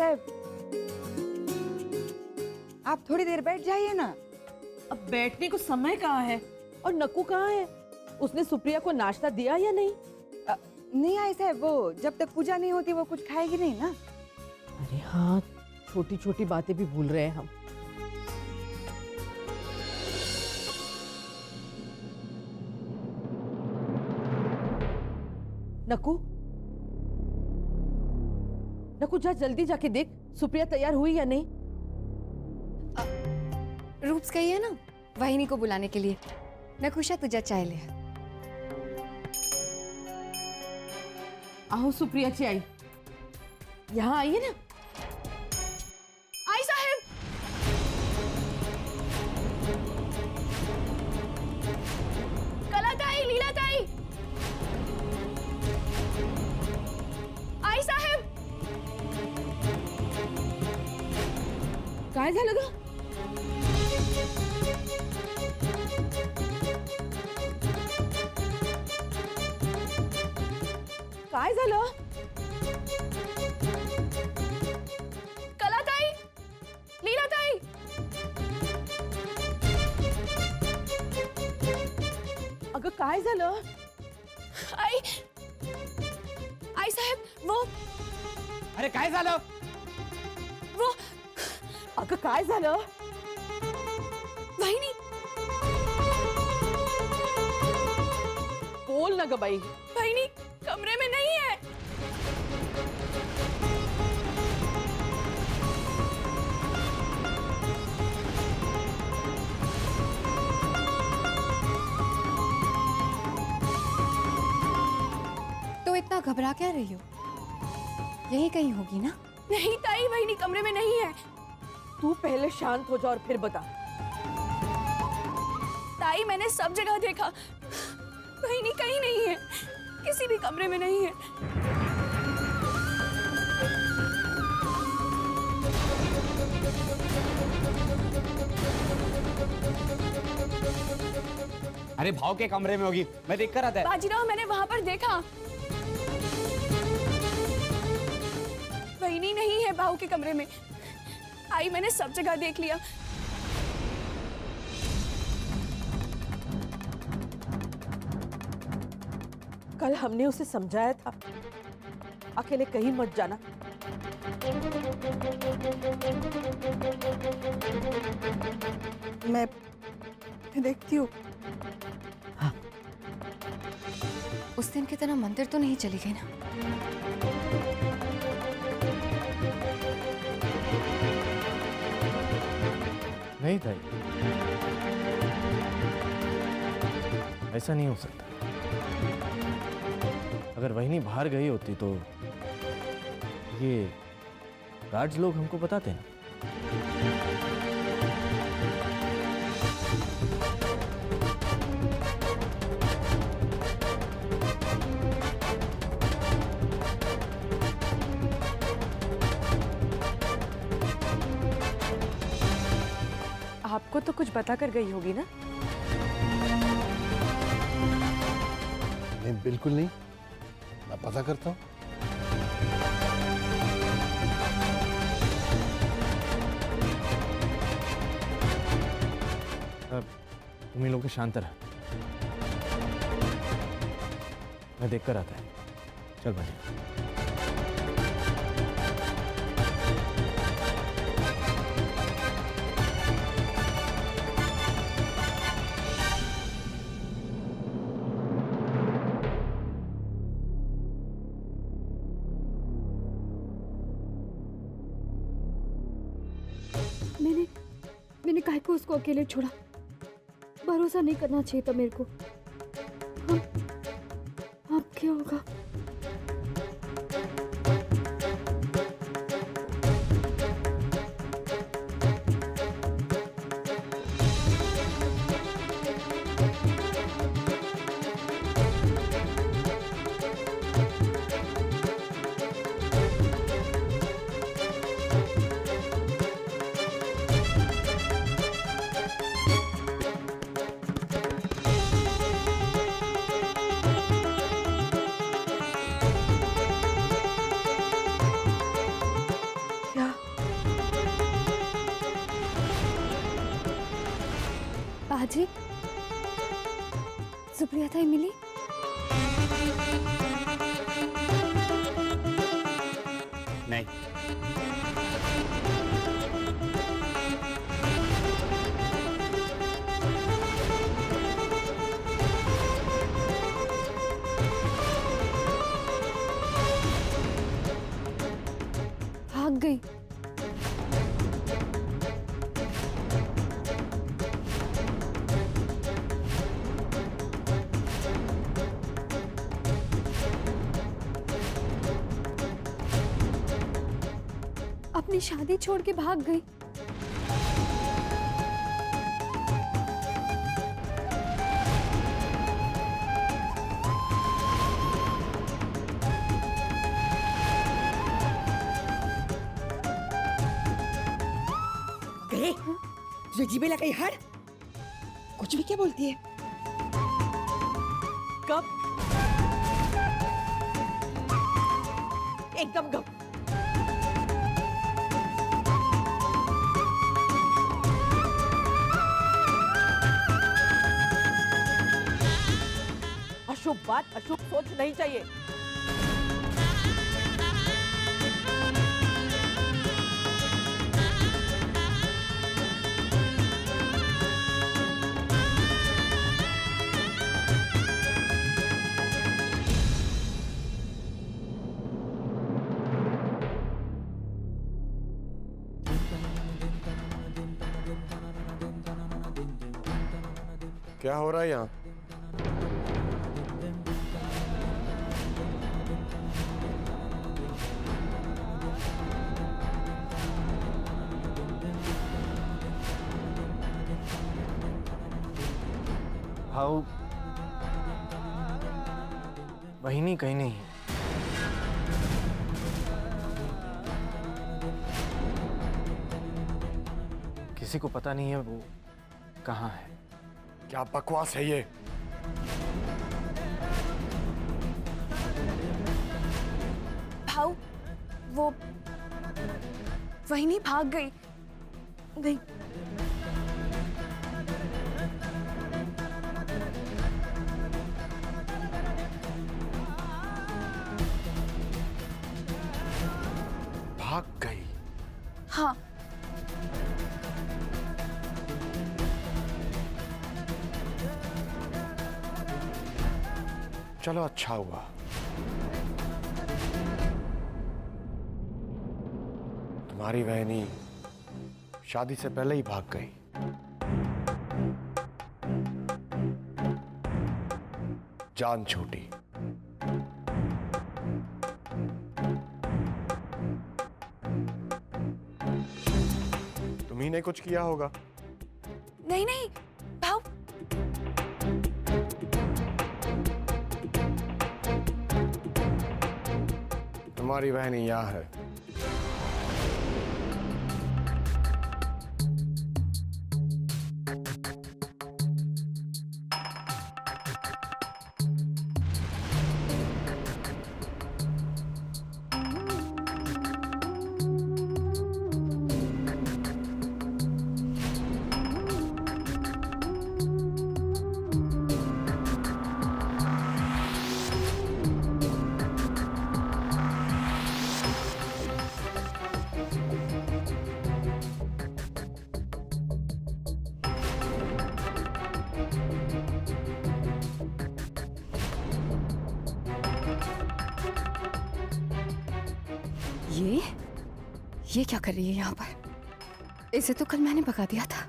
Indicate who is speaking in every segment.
Speaker 1: साहब, आप थोड़ी देर बैठ जाइए ना।
Speaker 2: अब बैठने को समय कहाँ है? और नक्कू कहाँ है? उसने सुप्रिया को नाश्ता दिया या नहीं?
Speaker 1: नहीं आई साहब, वो जब तक पूजा नहीं होती वो कुछ खाएगी नहीं ना।
Speaker 2: अरे हाँ, छोटी छोटी बातें भी भूल रहे हैं हम। नक्कू, नक्कू जा जल्दी जाके देख सुप्रिया तैयार हुई या नहीं।
Speaker 3: रूप्स गई है ना वाहिनी को बुलाने के लिए। नकुशा तुझा चाय ले।
Speaker 2: आओ सुप्रिया जी आई, यहाँ आइए ना।
Speaker 3: आई साहब। कलाताई, लीलाताई। आई साहब।
Speaker 2: काय झालं ग? काय झालं?
Speaker 3: कलाताई, लीलाताई।
Speaker 2: अगं काय झालं?
Speaker 3: आई, आई साहेब वो
Speaker 4: अरे काय झालं?
Speaker 3: वो
Speaker 2: अगं काय झालं?
Speaker 3: वाहिनी,
Speaker 2: बोल ना ग बाई।
Speaker 3: वाहिनी कमरे में नहीं है। तो इतना घबरा क्या रही हो? यही कहीं होगी ना? नहीं ताई, वाहिनी कमरे में नहीं है।
Speaker 2: तू पहले शांत हो जा और फिर बता।
Speaker 3: ताई मैंने सब जगह देखा, वाहिनी कहीं नहीं है, किसी भी कमरे में नहीं है।
Speaker 4: अरे भाव के कमरे में होगी, मैं देख कर आता है।
Speaker 3: बाजीराव मैंने वहां पर देखा, वाहिनी नहीं है भाव के कमरे में। आई मैंने सब जगह देख लिया।
Speaker 2: कल हमने उसे समझाया था अकेले कहीं मत जाना।
Speaker 1: मैं देखती हूँ।
Speaker 3: उस दिन की तरह मंदिर तो नहीं चली गई ना?
Speaker 5: नहीं ताई, ऐसा नहीं हो सकता। अगर वहिनी बाहर गई होती तो ये गार्ड्स लोग हमको बताते ना।
Speaker 3: आपको तो कुछ बता कर गई होगी ना?
Speaker 6: नहीं, बिल्कुल नहीं। मैं पता करता हूँ।
Speaker 5: तुम ही लोग शांत रह, मैं देख कर आता है। चल बढ़िया।
Speaker 7: मैंने काहे को उसको अकेले छोड़ा? भरोसा नहीं करना चाहिए था मेरे को। अब क्या होगा?
Speaker 3: बाजी सुप्रिया ताई मिली?
Speaker 4: नहीं।
Speaker 3: भाग गई। अपनी शादी छोड़ के भाग गई।
Speaker 1: गए तुझे जीबे लगा हर कुछ भी क्या बोलती है?
Speaker 2: कब? एकदम गप। अशुभ बात, अशुभ सोच नहीं चाहिए।
Speaker 6: क्या हो रहा है यहाँ?
Speaker 5: भाव वही नहीं, कहीं नहीं है। किसी को पता नहीं है वो कहाँ है।
Speaker 6: क्या बकवास है ये?
Speaker 3: भाव वो वही नहीं भाग गई। नहीं
Speaker 6: भाग गई?
Speaker 3: हाँ
Speaker 6: चलो अच्छा हुआ। तुम्हारी बहनी शादी से पहले ही भाग गई। जान छूटी। तुम्ही ने कुछ किया होगा।
Speaker 3: नहीं नहीं भाव
Speaker 6: तुम्हारी बहनी यहाँ है।
Speaker 3: ये क्या कर रही है यहाँ पर? इसे तो कल मैंने भगा दिया था।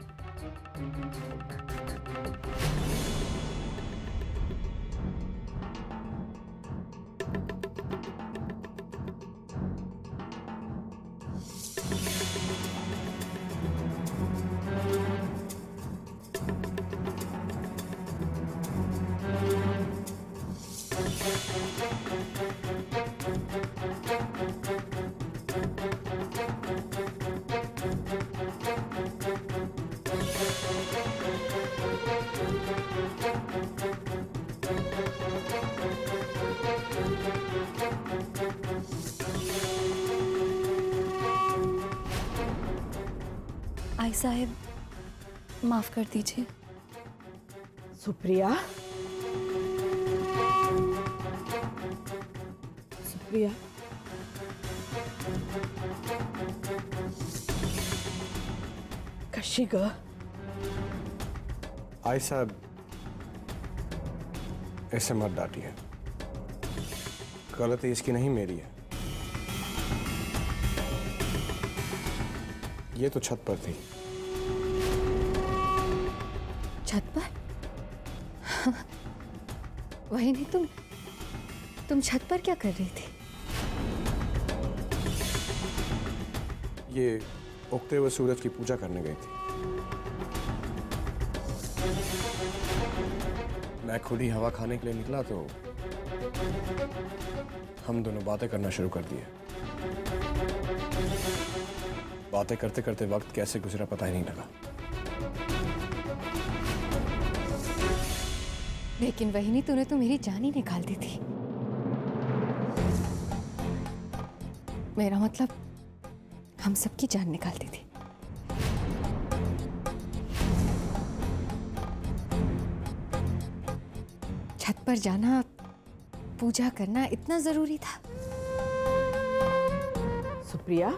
Speaker 3: आई साहब, माफ कर दीजिए,
Speaker 2: सुप्रिया, सुप्रिया, कशी ग?
Speaker 6: आई साहब, ऐसे मत डांटिए। गलती इसकी नहीं, मेरी है। ये तो छत पर थी।
Speaker 3: छत पर? वही नहीं, तुम छत पर क्या कर रही थी?
Speaker 6: ये उगते हुए सूरज की पूजा करने गई थी। मैं खुद ही हवा खाने के लिए निकला तो हम दोनों बातें करना शुरू कर दिए। बातें करते करते वक्त कैसे गुजरा पता ही नहीं लगा।
Speaker 3: लेकिन वही नहीं, तूने तो मेरी जान ही निकाल दी थी। मेरा मतलब हम सबकी जान निकाल दी थी। छत पर जाना, पूजा करना इतना जरूरी था?
Speaker 2: सुप्रिया,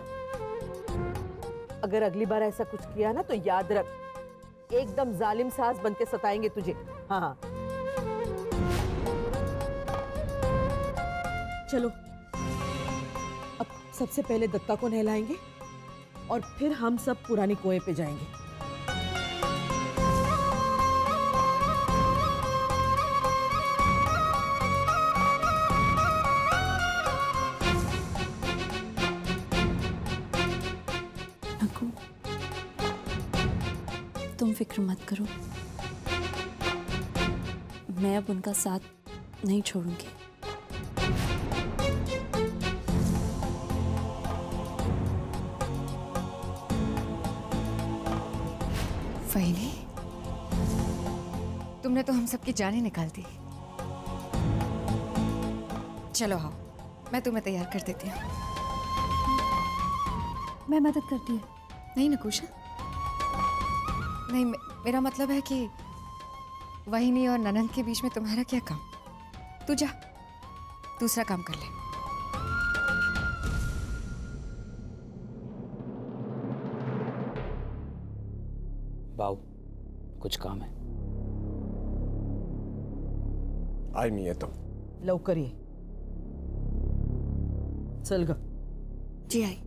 Speaker 2: अगर अगली बार ऐसा कुछ किया ना तो याद रख, एकदम जालिम सास बन के सताएंगे तुझे। हाँ हाँ, चलो अब सबसे पहले दत्ता को नहलाएंगे और फिर हम सब पुरानी कुएं पे जाएंगे।
Speaker 8: नकु, तुम फिक्र मत करो, मैं अब उनका साथ नहीं छोड़ूंगी।
Speaker 3: फैली, तुमने तो हम सबकी जानें निकाल दी। चलो आओ, मैं तुम्हें तैयार कर देती हूँ।
Speaker 7: मैं मदद करती हूँ।
Speaker 3: नहीं नकुशा, नहीं, मेरा मतलब है कि वहिनी और ननंद के बीच में तुम्हारा क्या काम? तू जा, दूसरा काम कर ले।
Speaker 4: बाऊ, कुछ काम है।
Speaker 6: आई मी, ये तो
Speaker 2: लवकर ये, चल ग।
Speaker 3: जी आई।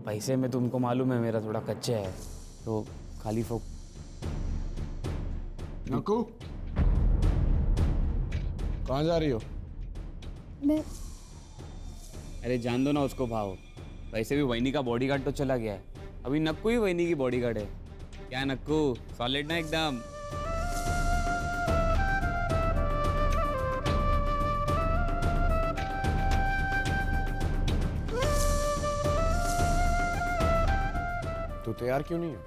Speaker 4: पैसे में तुमको मालूम है मेरा थोड़ा कच्चा है, तो खाली फोक।
Speaker 6: नकु, कहाँ जा रही हो?
Speaker 7: मैं
Speaker 4: अरे जान दो ना उसको भाव, वैसे भी वैनी का बॉडीगार्ड तो चला गया है, अभी नक्कू ही वैनी की बॉडीगार्ड है। क्या नक्कू, सॉलिड ना एकदम?
Speaker 6: तू तैयार क्यों नहीं है?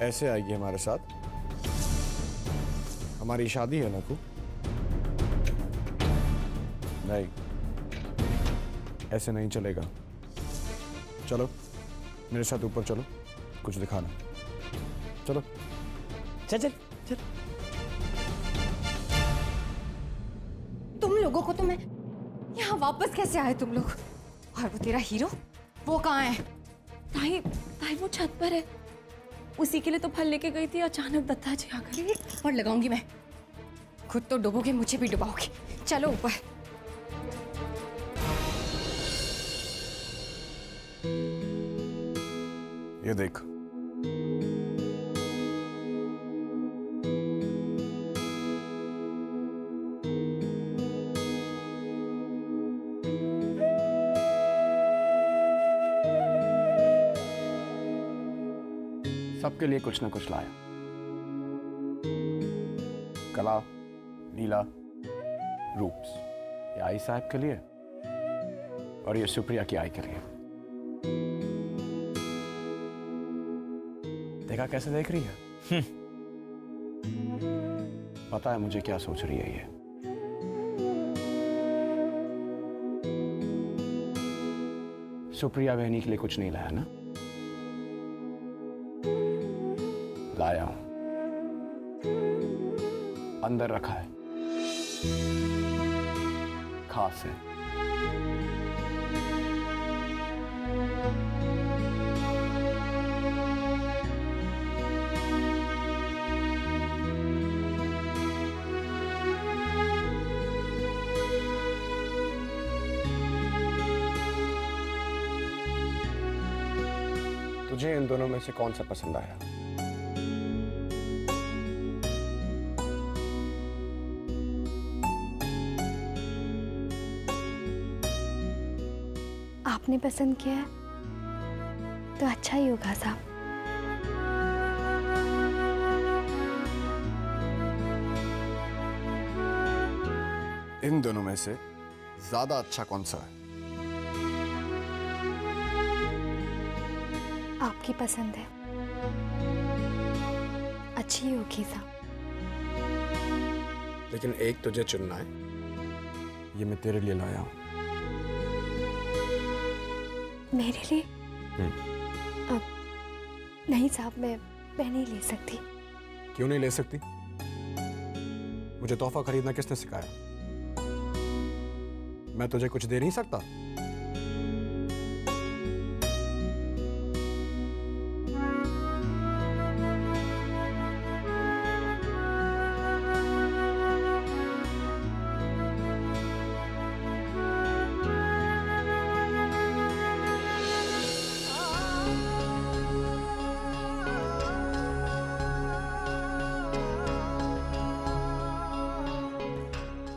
Speaker 6: ऐसे आएगी हमारे साथ? हमारी शादी है नकु। नहीं, ऐसे नहीं चलेगा। चलो मेरे साथ ऊपर चलो, कुछ दिखाना। चलो
Speaker 4: चल चल चल।
Speaker 3: तुम लोगों को तो मैं यहाँ वापस कैसे आए तुम लोग? और वो तेरा हीरो, वो कहाँ है?
Speaker 8: ताई, ताई वो छत पर है, उसी के लिए तो फल लेके गई थी, अचानक दत्ता जी आ गए।
Speaker 3: और लगाऊंगी मैं। खुद तो डुबोगे, मुझे भी डुबाओगे। चलो ऊपर।
Speaker 6: ये देख, सबके लिए कुछ ना कुछ लाया। कला, नीला, रूप्स, ये आई साहब के लिए और ये सुप्रिया की आई के लिए। देखा कैसे देख रही है? पता है मुझे क्या सोच रही है ये। सुप्रिया बहनी के लिए कुछ नहीं लाया ना? लाया हूं, अंदर रखा है, खास है। तुझे इन दोनों में से कौन सा पसंद आया?
Speaker 7: आपने पसंद किया है तो अच्छा ही होगा साहब।
Speaker 6: इन दोनों में से ज्यादा अच्छा कौन सा है?
Speaker 7: आपकी पसंद है, अच्छी ही होगी साहब।
Speaker 6: लेकिन एक तुझे चुनना है, ये मैं तेरे लिए लाया हूं।
Speaker 7: मेरे लिए? अब नहीं साहब, मैं नहीं ले सकती।
Speaker 6: क्यों नहीं ले सकती? मुझे तोहफा खरीदना किसने सिखाया? मैं तुझे कुछ दे नहीं सकता?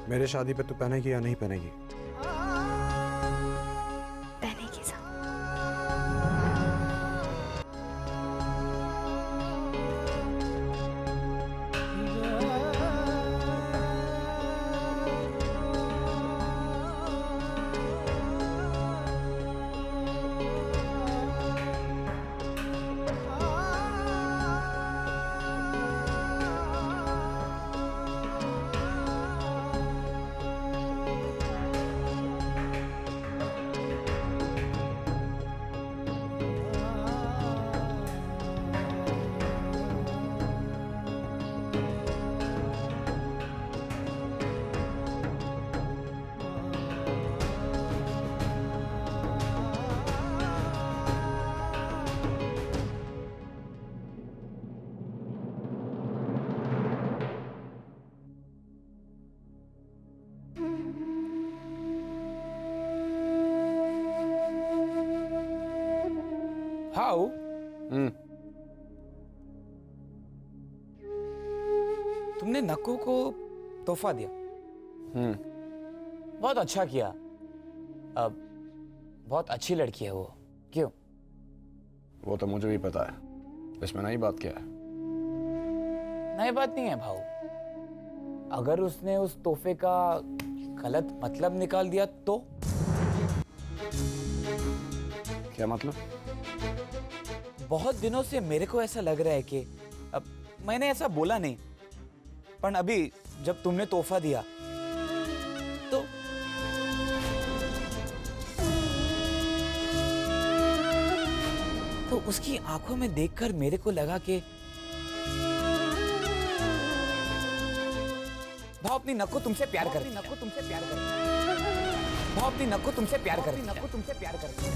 Speaker 6: मेरे शादी पे तू पहनेगी या नहीं पहनेगी?
Speaker 7: पहनेगी साहब।
Speaker 4: हाउ तुमने नक्कू को तोहफा दिया? बहुत अच्छा किया। अब बहुत अच्छी लड़की है वो। क्यों?
Speaker 6: वो तो मुझे भी पता है, इसमें नई बात क्या है?
Speaker 4: नई बात नहीं है भाऊ। अगर उसने उस तोहफे का गलत मतलब निकाल दिया तो?
Speaker 6: क्या मतलब?
Speaker 4: बहुत दिनों से मेरे को ऐसा लग रहा है कि अब मैंने ऐसा बोला नहीं, पर अभी जब तुमने तोहफा दिया तो उसकी आंखों में देखकर मेरे को लगा कि भाव अपनी नक्को तुमसे प्यार करती है। भाव अपनी नक्को तुमसे प्यार करती है।